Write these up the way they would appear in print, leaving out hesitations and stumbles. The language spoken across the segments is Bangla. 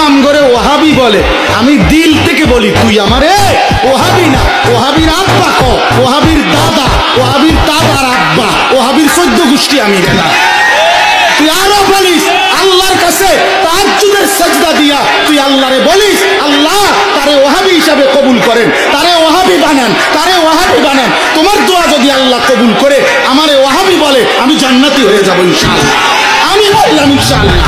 আমগরে ওহাবি বলে, আমি দিল থেকে বলি তুই আমারে ওহাবি না, ওহাবির আব্বা কো, ওহাবির দাদা, ওহাবির দাদার আব্বা, ওহাবির 14 গোষ্ঠী আমি গেলাম। তুই আরো বলিস আল্লাহর কাছে তাহাজ্জুদের সাজদা দিয়া তুই আল্লাহরে বলিস আল্লাহ তারে ওহাবি হিসাবে কবুল করেন, তারে ওহাবি বানান, তারে ওহাবি বানান। তোমার দোয়া যদি আল্লাহ কবুল করে আমারে ওহাবি বলে আমি জান্নাতি হয়ে যাব ইনশাআল্লাহ। আমি বললাম ইনশাআল্লাহ।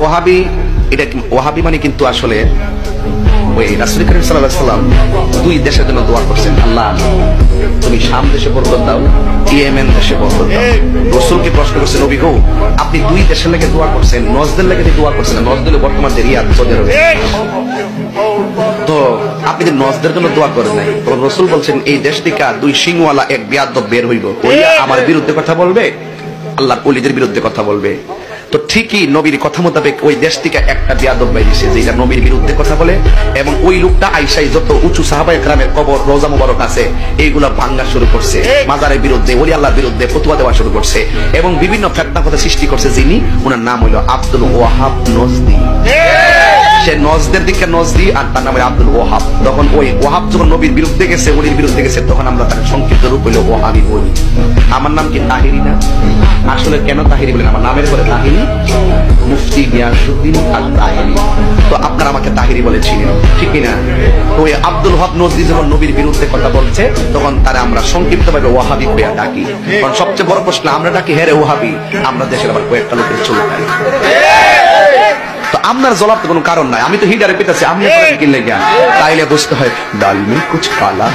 ওহাবি, এটা ওহাবি মানে কিন্তু আসলে ওই রাসূল করিম সাল্লাল্লাহু আলাইহি ওয়াসাল্লাম 2 দেশের জন্য দোয়া করছেন, আল্লাহ তুমি শাম দেশে বরকত দাও, ইয়েমেন দেশে বরকত দাও। রাসূলকে প্রশ্ন করছে, নবী গো আপনি 2 দেশের লাগি দোয়া করছেন, নজদের লাগি দোয়া করছেন, নজদের বর্তমান যে রিয়াদ সৌদি আরবে, তো আপনি যে নজদের জন্য দোয়া করেন নাই, তো রাসূল বলছেন এই দেশ থেকে 2 সিংওয়ালা এক বিয়াদব বের হইব, ওই আমার বিরুদ্ধে কথা বলবে, আল্লাহর ওলিদের বিরুদ্ধে কথা বলবে। তো ঠিকই নবীর কথা মোতাবেক ওই দেশ থেকে একটা বিয়াদব বাইরেছে যেটা নবীর বিরুদ্ধে কথা বলে, এবং ওই লোকটা আইসাই যত উঁচু সাহাবায়ে কেরামের কবর রওজা মুবারক আছে এইগুলা ভাঙা শুরু করছে, মাজারের বিরুদ্ধে ওলি আল্লাহর বিরুদ্ধে ফতোয়া দেওয়া শুরু করছে এবং বিভিন্ন ফিতনা কথা সৃষ্টি করছে। যিনি ওনার নাম হলো আব্দুল ওয়াহাব নজদি। সে নজদের দিকে নজদি আর তার নাম আব্দুল ওয়াহাব। তখন ওই ওয়াহাব যখন নবীর বিরুদ্ধে গেছে, ওলির বিরুদ্ধে গেছে, তখন আমরা তার সংক্ষিপ্ত রূপ হইলো ওয়াহাবি বলি। আমার নাম কি তাহিরি না? আসলে কেন তাহিরি বলেন? আমার নামের পরে তাহিরি, মুফতি গিয়াসউদ্দিন আল-তাহিরি। তো আপনারা আমাকে তাহিরি বলেছিলেন, ঠিক না? তো ওই আব্দুল ওয়াহাব নজদি যখন নবীর বিরুদ্ধে কথা বলছে তখন তারা আমরা সংক্ষিপ্তভাবে ওয়াহাবি কইয়া ডাকি। কারণ সবচেয়ে বড় প্রশ্ন, আমরা ডাকি হ্যাঁ রে ওয়াহাবি, আমরা দেশের আবার কয়েকটা লোকের চলে যাই। তো আপনার জবাব তো কোনো কারণ নাই, আমি তো হিডারে পেতেছি, আপনি কিনলে জ্ঞান, তাইলে বুঝতে হয় ডাল মে কুছ কালা।